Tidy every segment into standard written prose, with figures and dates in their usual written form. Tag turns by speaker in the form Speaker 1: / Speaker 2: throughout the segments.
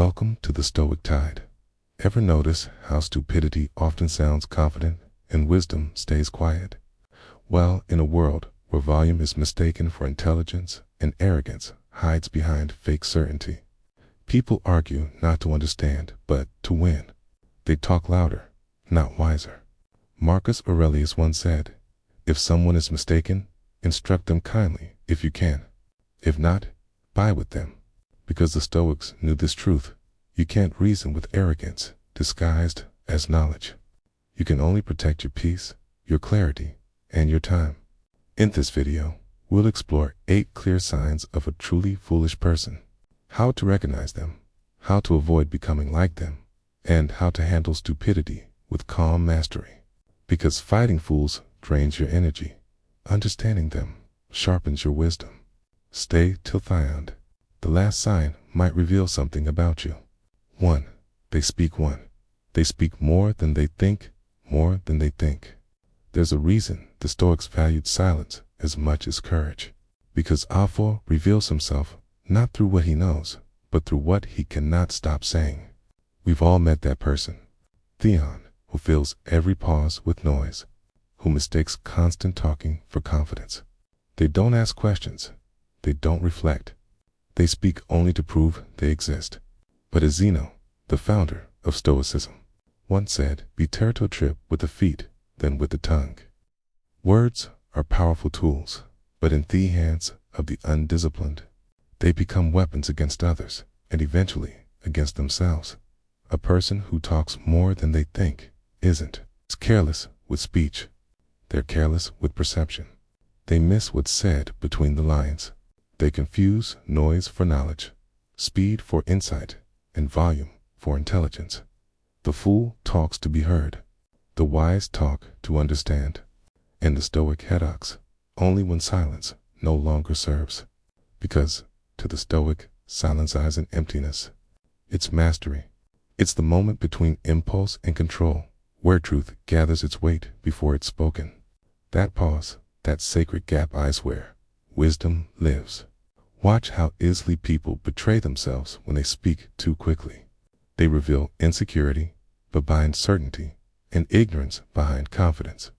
Speaker 1: Welcome to the Stoic Tide. Ever notice how stupidity often sounds confident and wisdom stays quiet? Well, in a world where volume is mistaken for intelligence and arrogance hides behind fake certainty, people argue not to understand, but to win. They talk louder, not wiser. Marcus Aurelius once said, "If someone is mistaken, instruct them kindly if you can. If not, buy with them." Because the Stoics knew this truth: you can't reason with arrogance disguised as knowledge. You can only protect your peace, your clarity, and your time. In this video, we'll explore 8 clear signs of a truly foolish person, how to recognize them, how to avoid becoming like them, and how to handle stupidity with calm mastery. Because fighting fools drains your energy, understanding them sharpens your wisdom. Stay till the end. The last sign might reveal something about you. 1. They speak more than they think, more than they think. There's a reason the Stoics valued silence as much as courage. Because Alpha reveals himself not through what he knows, but through what he cannot stop saying. We've all met that person, Theon, who fills every pause with noise, who mistakes constant talking for confidence. They don't ask questions. They don't reflect. They speak only to prove they exist. But as Zeno, the founder of Stoicism, once said, "Better to trip with the feet than with the tongue." Words are powerful tools, but in the hands of the undisciplined, they become weapons against others and eventually against themselves. A person who talks more than they think isn't careless with speech. They're careless with perception. They miss what's said between the lines. They confuse noise for knowledge, speed for insight, and volume for intelligence. The fool talks to be heard. The wise talk to understand. And the Stoic headaches only when silence no longer serves. Because to the Stoic, silence is an emptiness. It's mastery. It's the moment between impulse and control, where truth gathers its weight before it's spoken. That pause, that sacred gap is where wisdom lives. Watch how easily people betray themselves when they speak too quickly. They reveal insecurity behind certainty and ignorance behind confidence.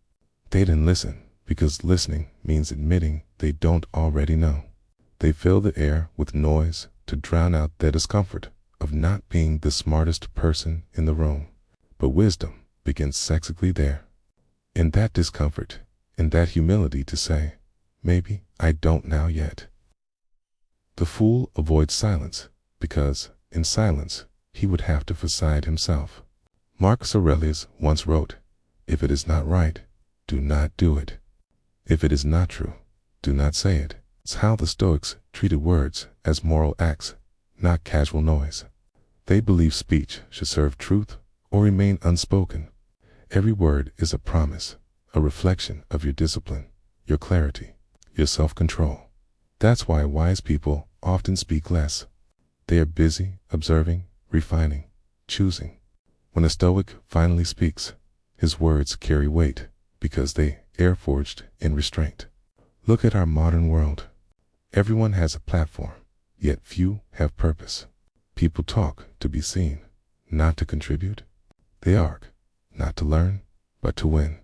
Speaker 1: They didn't listen because listening means admitting they don't already know. They fill the air with noise to drown out their discomfort of not being the smartest person in the room. But wisdom begins sexily there. In that discomfort, in that humility to say, "Maybe I don't know yet." The fool avoids silence because, in silence, he would have to facade himself. Marcus Aurelius once wrote, "If it is not right, do not do it. If it is not true, do not say it." It's how the Stoics treated words as moral acts, not casual noise. They believe speech should serve truth or remain unspoken. Every word is a promise, a reflection of your discipline, your clarity, your self-control. That's why wise people often speak less. They are busy observing, refining, choosing. When a Stoic finally speaks, his words carry weight because they are forged in restraint. Look at our modern world. Everyone has a platform, yet few have purpose. People talk to be seen, not to contribute. They argue, not to learn, but to win.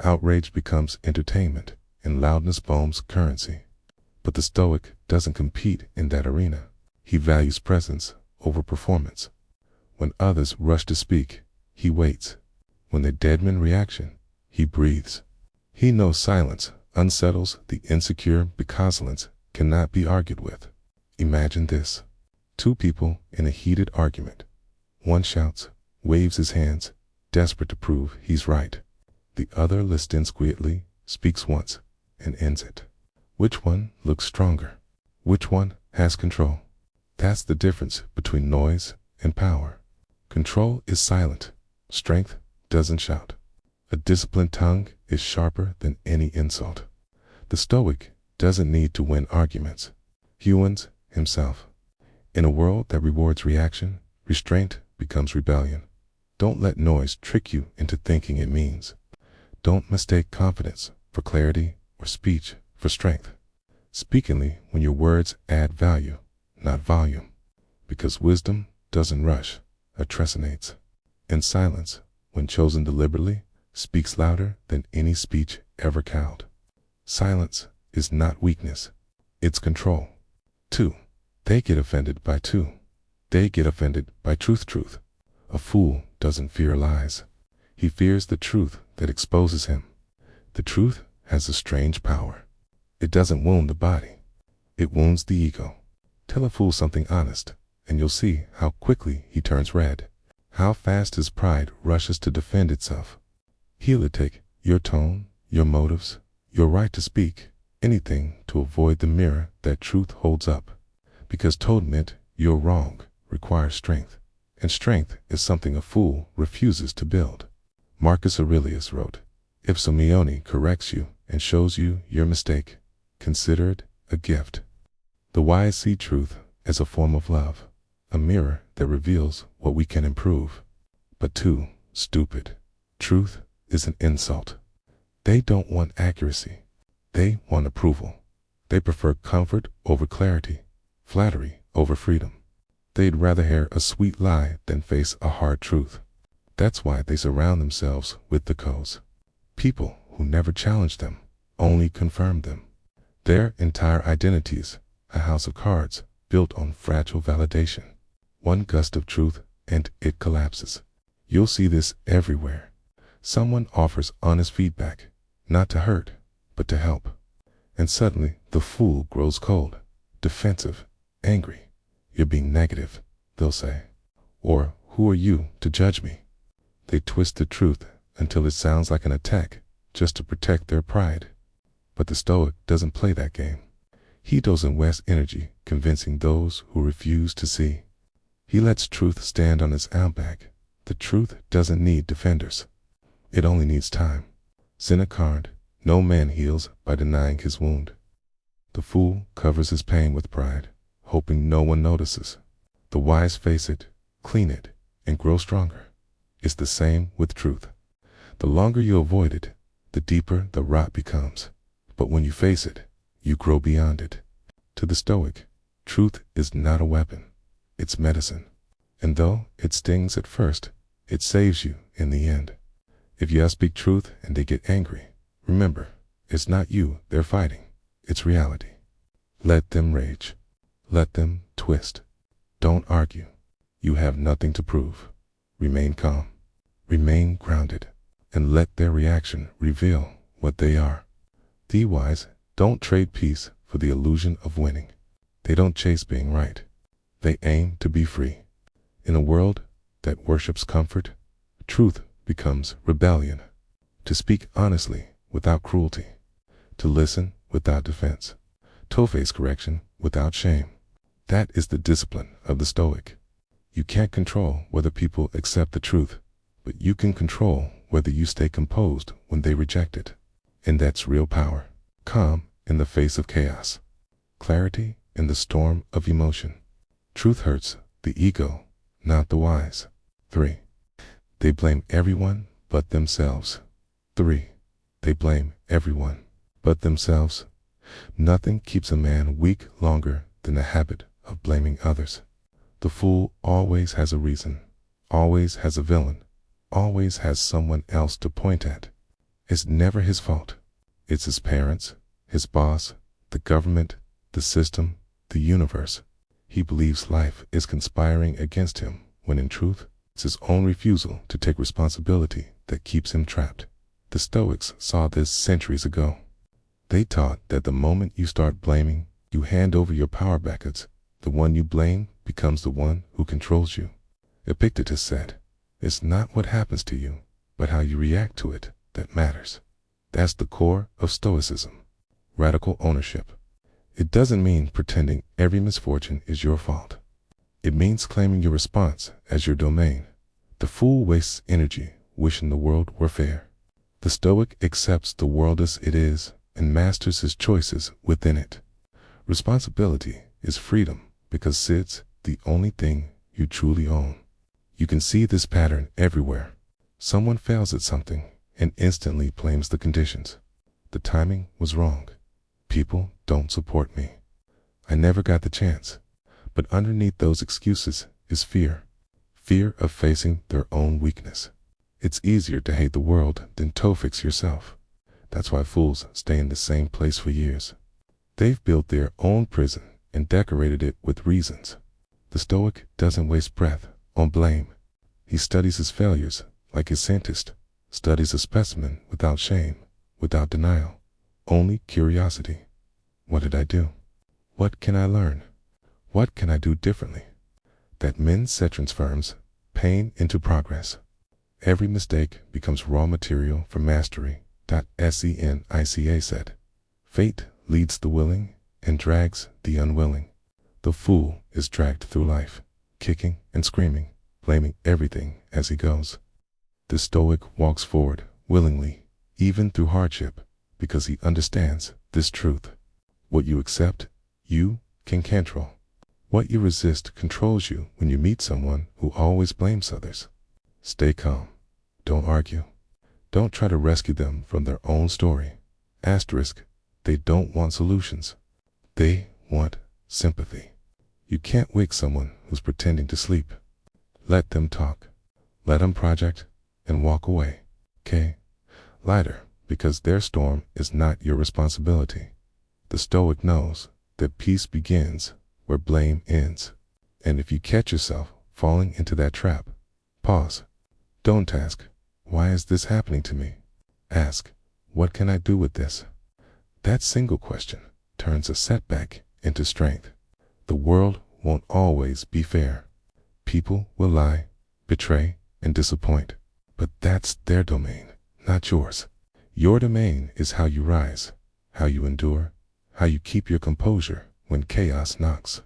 Speaker 1: Outrage becomes entertainment, and loudness bombs currency. But the Stoic doesn't compete in that arena. He values presence over performance. When others rush to speak, he waits. When they deaden reaction, he breathes. He knows silence unsettles the insecure because silence cannot be argued with. Imagine this. 2 people in a heated argument. One shouts, waves his hands, desperate to prove he's right. The other listens quietly, speaks once, and ends it. Which one looks stronger? Which one has control? That's the difference between noise and power. Control is silent. Strength doesn't shout. A disciplined tongue is sharper than any insult. The Stoic doesn't need to win arguments. He wins himself. In a world that rewards reaction, restraint becomes rebellion. Don't let noise trick you into thinking it means. Don't mistake confidence for clarity or speech for strength. Speak only when your words add value, not volume. Because wisdom doesn't rush, it resonates. And silence, when chosen deliberately, speaks louder than any speech ever cowed. Silence is not weakness, it's control. 2. They get offended by truth. A fool doesn't fear lies. He fears the truth that exposes him. The truth has a strange power. It doesn't wound the body. It wounds the ego. Tell a fool something honest, and you'll see how quickly he turns red, how fast his pride rushes to defend itself. He'll attack your tone, your motives, your right to speak, anything to avoid the mirror that truth holds up. Because to admit you're wrong requires strength, and strength is something a fool refuses to build. Marcus Aurelius wrote, "If someone corrects you and shows you your mistake, consider it a gift." The wise see truth as a form of love, a mirror that reveals what we can improve. But to stupid, truth is an insult. They don't want accuracy. They want approval. They prefer comfort over clarity, flattery over freedom. They'd rather hear a sweet lie than face a hard truth. That's why they surround themselves with the cows. People who never challenge them, only confirm them. Their entire identities, a house of cards built on fragile validation. One gust of truth and it collapses. You'll see this everywhere. Someone offers honest feedback, not to hurt, but to help. And suddenly the fool grows cold, defensive, angry. "You're being negative," they'll say. Or, "Who are you to judge me?" They twist the truth until it sounds like an attack, just to protect their pride. But the Stoic doesn't play that game. He doesn't waste energy convincing those who refuse to see. He lets truth stand on its own back. The truth doesn't need defenders. It only needs time. Seneca, "No man heals by denying his wound." The fool covers his pain with pride, hoping no one notices. The wise face it, clean it, and grow stronger. It's the same with truth. The longer you avoid it, the deeper the rot becomes. But when you face it, you grow beyond it. To the Stoic, truth is not a weapon, it's medicine. And though it stings at first, it saves you in the end. If you speak truth and they get angry, remember, it's not you they're fighting, it's reality. Let them rage. Let them twist. Don't argue. You have nothing to prove. Remain calm. Remain grounded. And let their reaction reveal what they are. The wise don't trade peace for the illusion of winning. They don't chase being right. They aim to be free. In a world that worships comfort, truth becomes rebellion. To speak honestly without cruelty. To listen without defense. To face correction without shame. That is the discipline of the Stoic. You can't control whether people accept the truth, but you can control whether you stay composed when they reject it. And that's real power. Calm in the face of chaos. Clarity in the storm of emotion. Truth hurts the ego, not the wise. 3. They blame everyone but themselves. 3. They blame everyone but themselves. Nothing keeps a man weak longer than the habit of blaming others. The fool always has a reason, always has a villain, always has someone else to point at. It's never his fault. It's his parents, his boss, the government, the system, the universe. He believes life is conspiring against him, when in truth, it's his own refusal to take responsibility that keeps him trapped. The Stoics saw this centuries ago. They taught that the moment you start blaming, you hand over your power backwards. The one you blame becomes the one who controls you. Epictetus said, "It's not what happens to you, but how you react to it that matters." That's the core of Stoicism. Radical ownership. It doesn't mean pretending every misfortune is your fault. It means claiming your response as your domain. The fool wastes energy wishing the world were fair. The Stoic accepts the world as it is and masters his choices within it. Responsibility is freedom because it's the only thing you truly own. You can see this pattern everywhere. Someone fails at something and instantly blames the conditions. The timing was wrong. People don't support me. I never got the chance. But underneath those excuses is fear. fear of facing their own weakness. It's easier to hate the world than to fix yourself. That's why fools stay in the same place for years. They've built their own prison and decorated it with reasons. The Stoic doesn't waste breath on blame. He studies his failures like a scientist studies a specimen without shame, without denial, only curiosity. What did I do? What can I learn? What can I do differently? That men set transforms pain into progress. Every mistake becomes raw material for mastery. Seneca said. Fate leads the willing and drags the unwilling. The fool is dragged through life, kicking and screaming, blaming everything as he goes. The Stoic walks forward willingly, even through hardship, because he understands this truth. What you accept, you can control. What you resist controls you. When you meet someone who always blames others, stay calm. Don't argue. Don't try to rescue them from their own story. They don't want solutions. They want sympathy. You can't wake someone who's pretending to sleep. Let them talk. Let them project and walk away. Lighter, because their storm is not your responsibility. The Stoic knows that peace begins where blame ends. And if you catch yourself falling into that trap, pause. Don't ask, why is this happening to me? Ask, what can I do with this? That single question turns a setback into strength. The world won't always be fair. People will lie, betray, and disappoint. But that's their domain, not yours. Your domain is how you rise, how you endure, how you keep your composure when chaos knocks.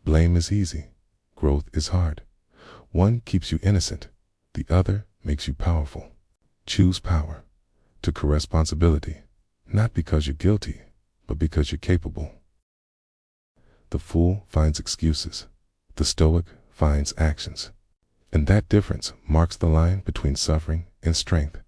Speaker 1: Blame is easy. Growth is hard. One keeps you innocent. The other makes you powerful. Choose power. To corresponsibility, not because you're guilty, but because you're capable. The fool finds excuses. The Stoic finds actions. And that difference marks the line between suffering and strength.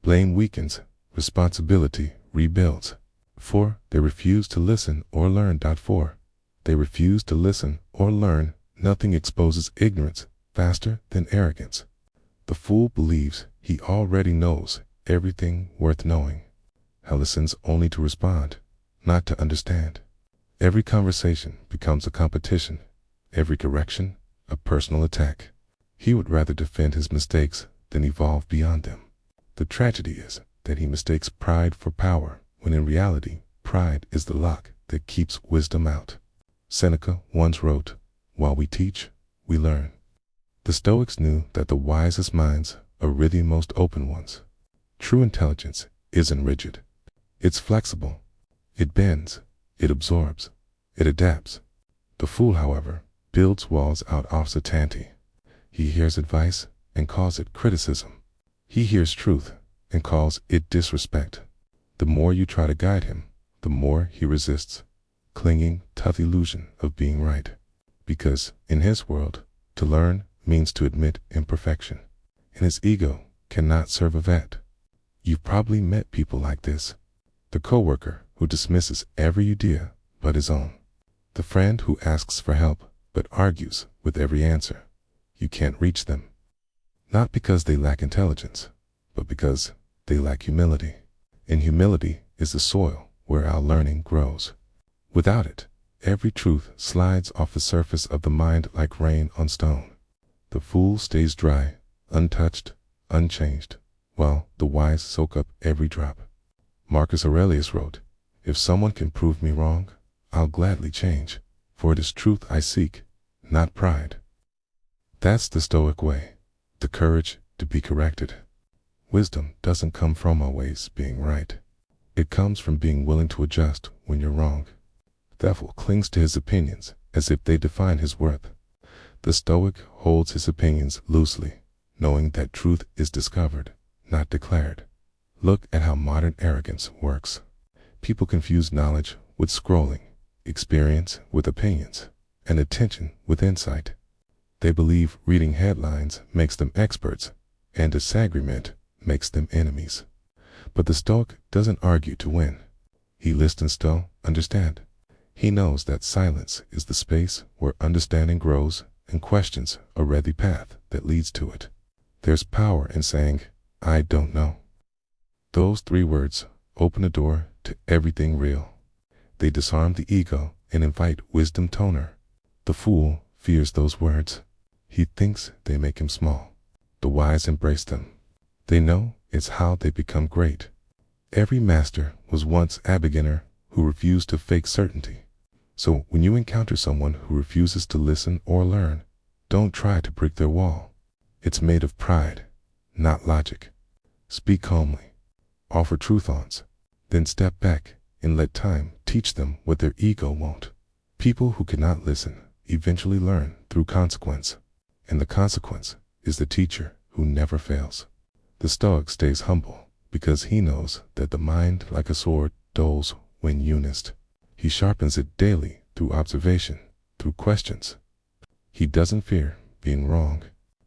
Speaker 1: Blame weakens, responsibility rebuilds. 4. They refuse to listen or learn. 4. They refuse to listen or learn. Nothing exposes ignorance faster than arrogance. The fool believes he already knows everything worth knowing. He listens only to respond, not to understand. Every conversation becomes a competition, every correction a personal attack. He would rather defend his mistakes than evolve beyond them. The tragedy is that he mistakes pride for power, when in reality, pride is the lock that keeps wisdom out. Seneca once wrote, "While we teach, we learn." The Stoics knew that the wisest minds are really the most open ones. True intelligence isn't rigid. It's flexible. It bends. It absorbs. It adapts. The fool, however, builds walls out of certainty. He hears advice and calls it criticism. He hears truth and calls it disrespect. The more you try to guide him, the more he resists, clinging to the illusion of being right. Because in his world, to learn means to admit imperfection, and his ego cannot serve a vet. You've probably met people like this. The coworker who dismisses every idea but his own. The friend who asks for help but argues with every answer. You can't reach them. Not because they lack intelligence, but because they lack humility. And humility is the soil where our learning grows. Without it, every truth slides off the surface of the mind like rain on stone. The fool stays dry, untouched, unchanged, while the wise soak up every drop. Marcus Aurelius wrote, "If someone can prove me wrong, I'll gladly change, for it is truth I seek, not pride." That's the Stoic way, the courage to be corrected. Wisdom doesn't come from always being right. It comes from being willing to adjust when you're wrong. The fool clings to his opinions as if they define his worth. The Stoic holds his opinions loosely, knowing that truth is discovered, not declared. Look at how modern arrogance works. People confuse knowledge with scrolling, experience with opinions, and attention with insight. They believe reading headlines makes them experts, and disagreement makes them enemies. But the Stoic doesn't argue to win. He listens to understand. He knows that silence is the space where understanding grows and questions a ready path that leads to it. There's power in saying, I don't know. Those 3 words open a door to everything real. They disarm the ego and invite wisdom toner. The fool fears those words. He thinks they make him small. The wise embrace them. They know it's how they become great. Every master was once a beginner who refused to fake certainty. So when you encounter someone who refuses to listen or learn, don't try to break their wall. It's made of pride, not logic. Speak calmly. Offer truth-ons. Then step back and let time teach them what their ego won't. People who cannot listen eventually learn through consequence. And the consequence is the teacher who never fails. The Stoic stays humble because he knows that the mind, like a sword, dulls when used. He sharpens it daily through observation, through questions. He doesn't fear being wrong.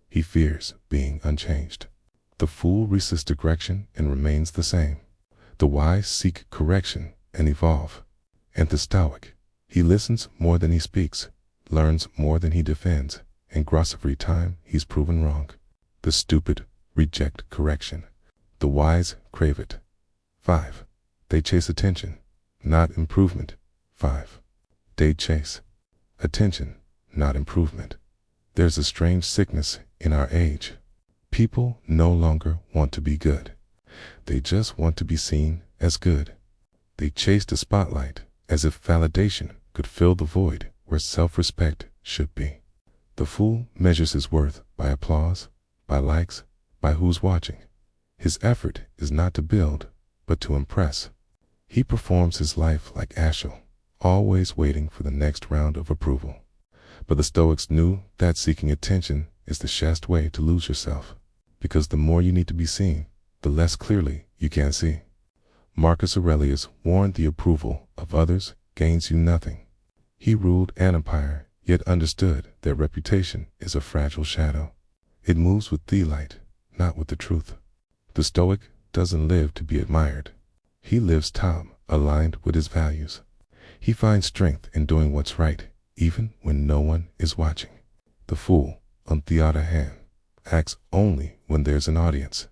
Speaker 1: He fears being unchanged. The fool resists correction and remains the same. The wise seek correction and evolve. And the Stoic, he listens more than he speaks, learns more than he defends, and grows every time he's proven wrong. The stupid reject correction. The wise crave it. 5. They chase attention, not improvement. 5. They chase attention, not improvement. There's a strange sickness in our age. People no longer want to be good. They just want to be seen as good. They chase the spotlight as if validation could fill the void where self-respect should be. The fool measures his worth by applause, by likes, by who's watching. His effort is not to build, but to impress. He performs his life like Ashel, always waiting for the next round of approval. But the Stoics knew that seeking attention is the surest way to lose yourself, because the more you need to be seen, the less clearly you can see. Marcus Aurelius warned the approval of others gains you nothing. He ruled an empire, yet understood that reputation is a fragile shadow. It moves with the light, not with the truth. The Stoic doesn't live to be admired. He lives calm, aligned with his values. He finds strength in doing what's right, even when no one is watching. The fool, on the other hand, acts only when there's an audience.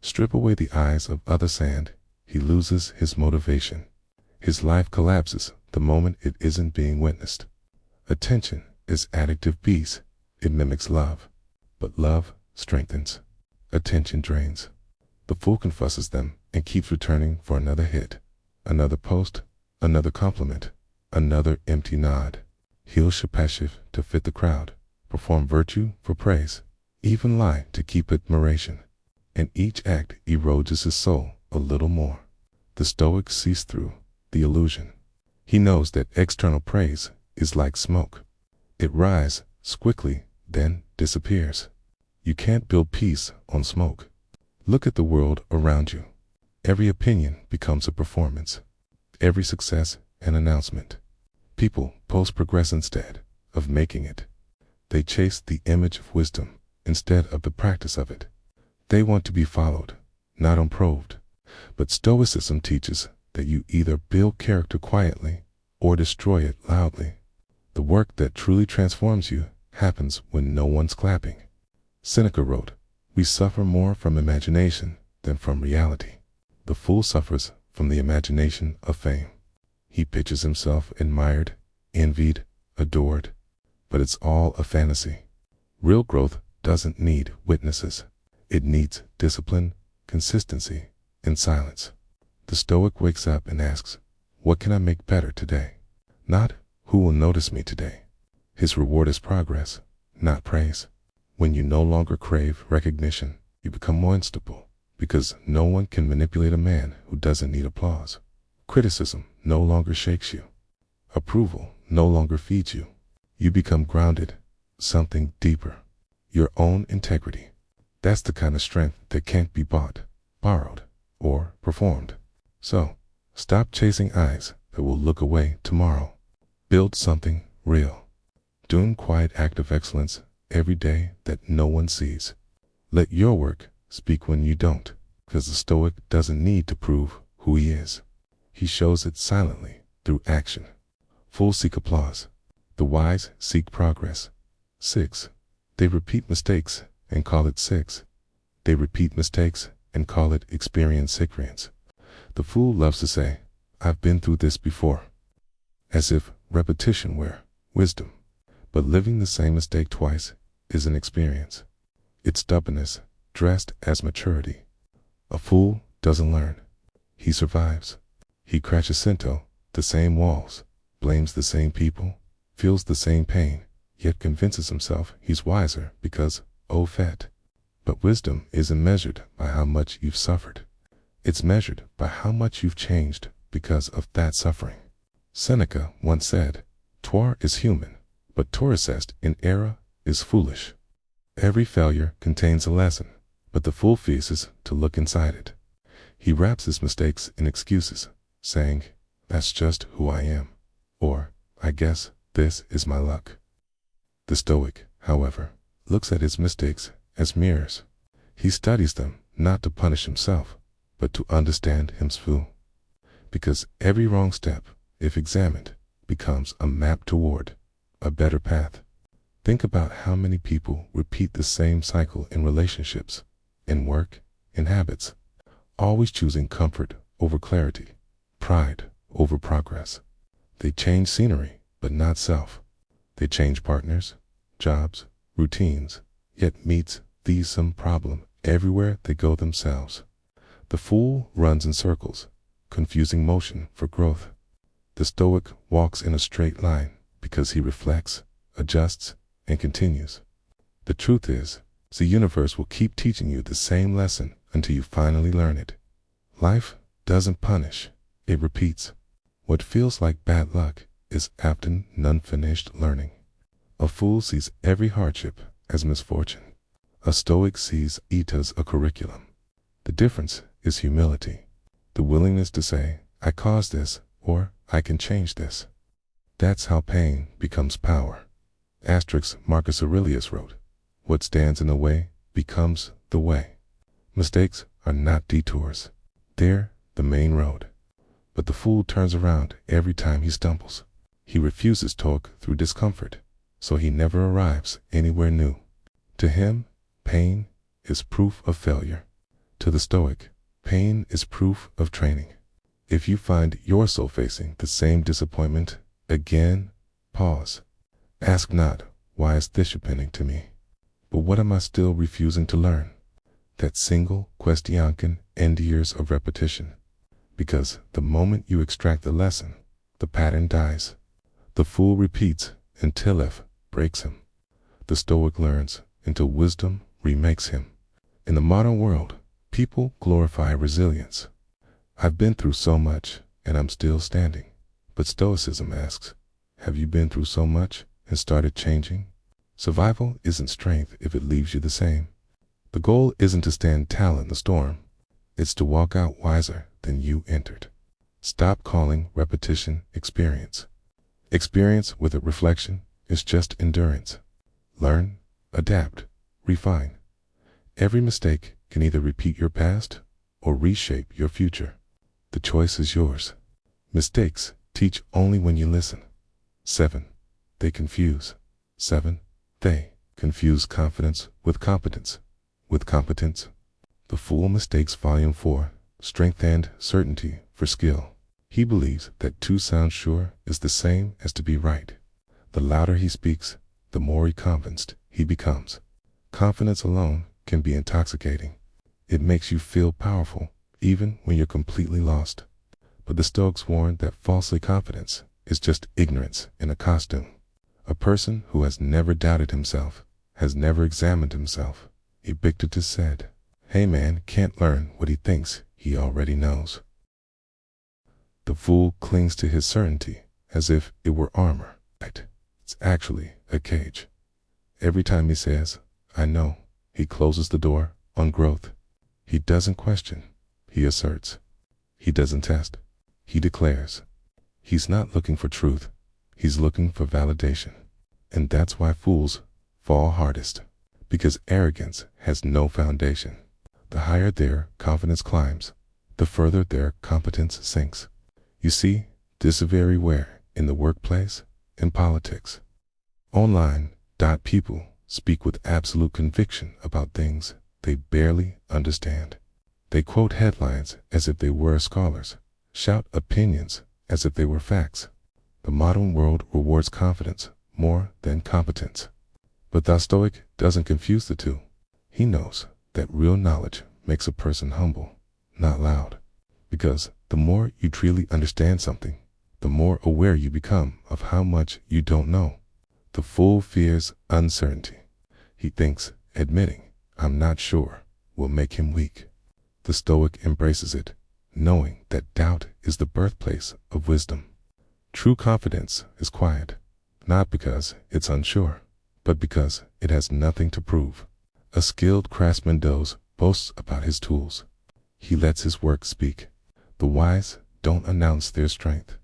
Speaker 1: Strip away the eyes of others and he loses his motivation. His life collapses the moment it isn't being witnessed. Attention is addictive beast. It mimics love. But love strengthens. Attention drains. The fool confusses them and keeps returning for another hit, another post, another compliment, another empty nod. He'll passive to fit the crowd, perform virtue for praise, even lie to keep admiration. And each act erodes his soul a little more. The Stoic sees through the illusion. He knows that external praise is like smoke. It rises quickly, then disappears. You can't build peace on smoke. Look at the world around you. Every opinion becomes a performance. Every success an announcement. People post progress instead of making it. They chase the image of wisdom instead of the practice of it. They want to be followed, not improved. But Stoicism teaches that you either build character quietly or destroy it loudly. The work that truly transforms you happens when no one's clapping. Seneca wrote, "We suffer more from imagination than from reality." The fool suffers from the imagination of fame. He pictures himself admired, envied, adored, but it's all a fantasy. Real growth doesn't need witnesses. It needs discipline, consistency, and silence. The Stoic wakes up and asks, "What can I make better today?" Not, "Who will notice me today?" His reward is progress, not praise. When you no longer crave recognition, you become more unstoppable, because no one can manipulate a man who doesn't need applause. Criticism no longer shakes you. Approval no longer feeds you. You become grounded, something deeper, your own integrity. That's the kind of strength that can't be bought, borrowed, or performed. So, stop chasing eyes that will look away tomorrow. Build something real. Doing quiet act of excellence every day that no one sees. Let your work speak when you don't, because the Stoic doesn't need to prove who he is. He shows it silently through action. Fools seek applause. The wise seek progress. 6. They repeat mistakes and call it six. They repeat mistakes and call it experience. The fool loves to say, I've been through this before, as if repetition were wisdom. But living the same mistake twice is an experience. It's stubbornness dressed as maturity. A fool doesn't learn. He survives. He crashes into the same walls, blames the same people, feels the same pain, yet convinces himself he's wiser because, oh fat. But wisdom isn't measured by how much you've suffered. It's measured by how much you've changed because of that suffering. Seneca once said, "Tore is human, but toricest in error is foolish." Every failure contains a lesson, but the fool refuses to look inside it. He wraps his mistakes in excuses, saying, "That's just who I am," or, "I guess this is my luck." The Stoic, however, looks at his mistakes as mirrors. He studies them not to punish himself, but to understand himself. Because every wrong step, if examined, becomes a map toward a better path. Think about how many people repeat the same cycle in relationships, in work, in habits, always choosing comfort over clarity, pride over progress. They change scenery, but not self. They change partners, jobs, routines, yet meets these some problem everywhere they go themselves. The fool runs in circles, confusing motion for growth. The Stoic walks in a straight line because he reflects, adjusts, and continues. The truth is, the universe will keep teaching you the same lesson until you finally learn it. Life doesn't punish, it repeats. What feels like bad luck is often unfinished learning. A fool sees every hardship as misfortune. A Stoic sees it as a curriculum. The difference is humility, the willingness to say, I caused this, or I can change this. That's how pain becomes power. Marcus Aurelius wrote, what stands in the way becomes the way. Mistakes are not detours. They're the main road. But the fool turns around every time he stumbles. He refuses to talk through discomfort, so he never arrives anywhere new. To him, pain is proof of failure. To the Stoic, pain is proof of training. If you find yourself facing the same disappointment again, pause. Ask not, why is this happening to me? But what am I still refusing to learn? That single question can end years of repetition. Because the moment you extract the lesson, the pattern dies. The fool repeats until life breaks him. The Stoic learns until wisdom remakes him. In the modern world, people glorify resilience. I've been through so much and I'm still standing. But Stoicism asks, have you been through so much and started changing? Survival isn't strength if it leaves you the same. The goal isn't to stand tall in the storm. It's to walk out wiser than you entered. Stop calling repetition experience. Experience with a reflection is just endurance. Learn, adapt, refine. Every mistake can either repeat your past or reshape your future. The choice is yours. Mistakes teach only when you listen. 7. They confuse. 7. They confuse confidence with competence. With competence, the fool mistakes Volume 4, Strength and Certainty, for skill. He believes that to sound sure is the same as to be right. The louder he speaks, the more convinced he becomes. Confidence alone can be intoxicating. It makes you feel powerful, even when you're completely lost. But the Stoics warn that falsely confidence is just ignorance in a costume. A person who has never doubted himself has never examined himself. Epictetus said, "Hey man can't learn what he thinks he already knows." The fool clings to his certainty as if it were armor. It's actually a cage. Every time he says, I know, he closes the door on growth. He doesn't question. He asserts. He doesn't test. He declares. He's not looking for truth. He's looking for validation. And that's why fools fall hardest. Because arrogance has no foundation. The higher their confidence climbs, the further their competence sinks. You see, this is very rare in the workplace, in politics. Online, people speak with absolute conviction about things they barely understand. They quote headlines as if they were scholars, shout opinions as if they were facts. The modern world rewards confidence more than competence. But the Stoic doesn't confuse the two. He knows that real knowledge makes a person humble, not loud. Because the more you truly understand something, the more aware you become of how much you don't know. The fool fears uncertainty. He thinks admitting, "I'm not sure," will make him weak. The Stoic embraces it, knowing that doubt is the birthplace of wisdom. True confidence is quiet, not because it's unsure, but because it has nothing to prove. A skilled craftsman boasts about his tools. He lets his work speak. The wise don't announce their strength.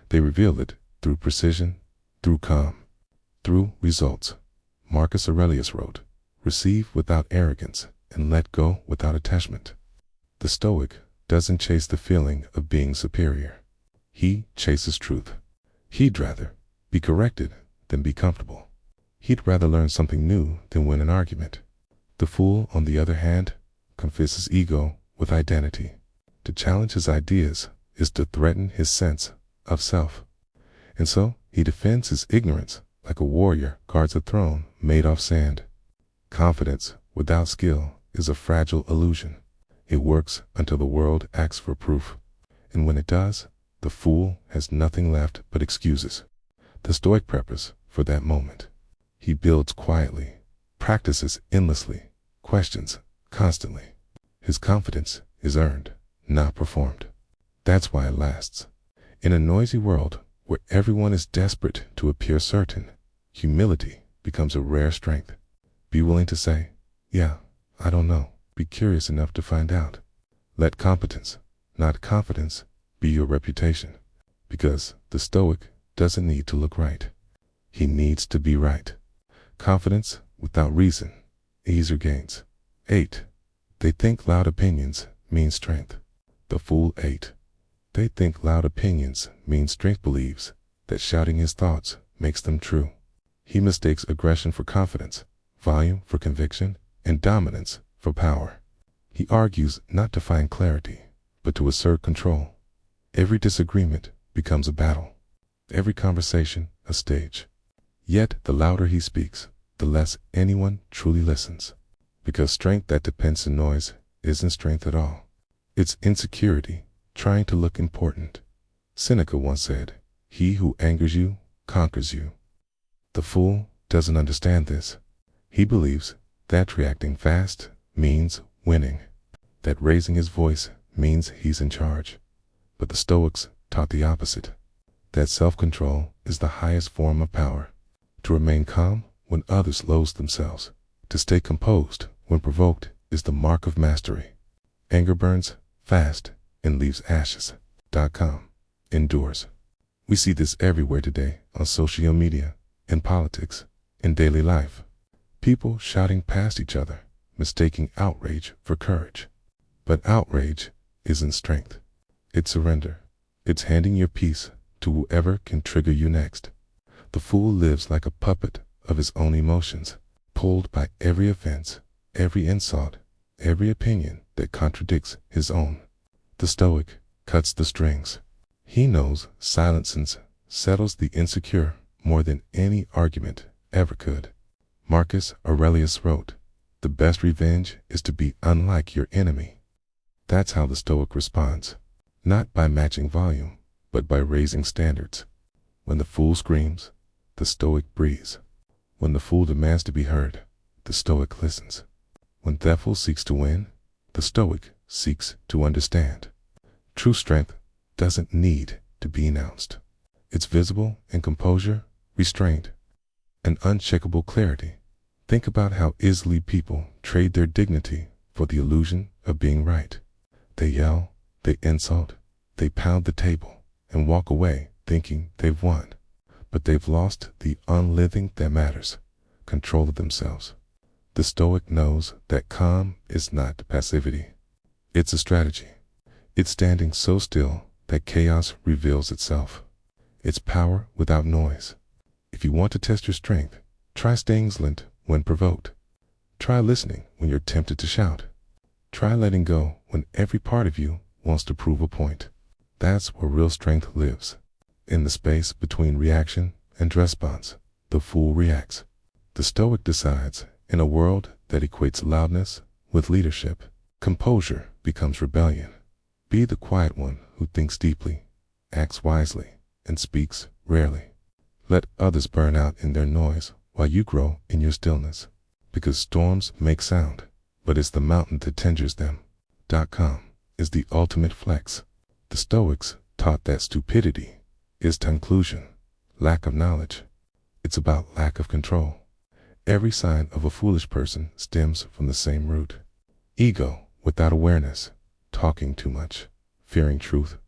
Speaker 1: They reveal it through precision, through calm, through results. Marcus Aurelius wrote, "Receive without arrogance and let go without attachment." The Stoic doesn't chase the feeling of being superior. He chases truth. He'd rather be corrected than be comfortable. He'd rather learn something new than win an argument. The fool, on the other hand, confuses ego with identity. To challenge his ideas is to threaten his sense of self. And so he defends his ignorance like a warrior guards a throne made of sand. Confidence without skill is a fragile illusion. It works until the world asks for proof. And when it does, the fool has nothing left but excuses. The Stoic prepares for that moment. He builds quietly, practices endlessly, questions constantly. His confidence is earned, not performed. That's why it lasts. In a noisy world where everyone is desperate to appear certain, humility becomes a rare strength. Be willing to say, "Yeah, I don't know." Be curious enough to find out. Let competence, not confidence, be your reputation. Because the Stoic doesn't need to look right. He needs to be right. Confidence without reason, easier gains. 8. They think loud opinions mean strength. The fool 8. They think loud opinions mean strength, believes that shouting his thoughts makes them true. He mistakes aggression for confidence, volume for conviction, and dominance for power. He argues not to find clarity, but to assert control. Every disagreement becomes a battle. Every conversation a stage. Yet the louder he speaks, the less anyone truly listens. Because strength that depends on noise isn't strength at all. It's insecurity, trying to look important. Seneca once said, "He who angers you, conquers you." The fool doesn't understand this. He believes that reacting fast means winning, that raising his voice means he's in charge. But the Stoics taught the opposite, that self-control is the highest form of power. To remain calm when others lose themselves, to stay composed when provoked is the mark of mastery. Anger burns fast and leaves ashes. Endures. We see this everywhere today, on social media, in politics, in daily life. People shouting past each other, mistaking outrage for courage. But outrage isn't strength. It's surrender. It's handing your peace to whoever can trigger you next. The fool lives like a puppet of his own emotions, pulled by every offense, every insult, every opinion that contradicts his own. The Stoic cuts the strings. He knows silence settles the insecure more than any argument ever could. Marcus Aurelius wrote, "The best revenge is to be unlike your enemy." That's how the Stoic responds, not by matching volume, but by raising standards. When the fool screams, the Stoic breathes. When the fool demands to be heard, the Stoic listens. When the fool seeks to win, the Stoic seeks to understand. True strength doesn't need to be announced. It's visible in composure, restraint, and unshakable clarity. Think about how easily people trade their dignity for the illusion of being right. They yell, they insult, they pound the table, and walk away thinking they've won. But they've lost the only thing that matters, control of themselves. The Stoic knows that calm is not passivity. It's a strategy. It's standing so still that chaos reveals itself. It's power without noise. If you want to test your strength, try staying silent when provoked. Try listening when you're tempted to shout. Try letting go when every part of you wants to prove a point. That's where real strength lives. In the space between reaction and response, the fool reacts. The Stoic decides, in a world that equates loudness with leadership, composure becomes rebellion. Be the quiet one who thinks deeply, acts wisely, and speaks rarely. Let others burn out in their noise while you grow in your stillness. Because storms make sound, but it's the mountain that tenders them. .com is the ultimate flex. The Stoics taught that stupidity is conclusion, lack of knowledge. It's about lack of control. Every sign of a foolish person stems from the same root. Ego without awareness, talking too much, fearing truth,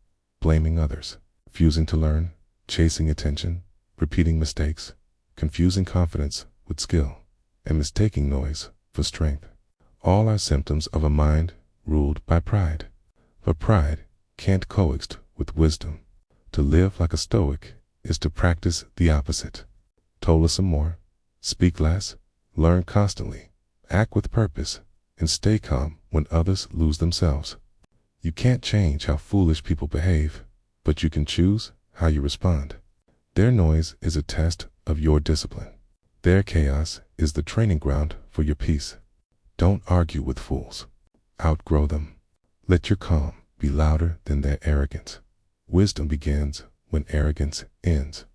Speaker 1: blaming others, refusing to learn, chasing attention, repeating mistakes, confusing confidence with skill, and mistaking noise for strength. All are symptoms of a mind ruled by pride. But pride can't coexist with wisdom. To live like a Stoic is to practice the opposite. To listen more, speak less, learn constantly, act with purpose, and stay calm when others lose themselves. You can't change how foolish people behave, but you can choose how you respond. Their noise is a test of your discipline. Their chaos is the training ground for your peace. Don't argue with fools. Outgrow them. Let your calm be louder than their arrogance. Wisdom begins when arrogance ends.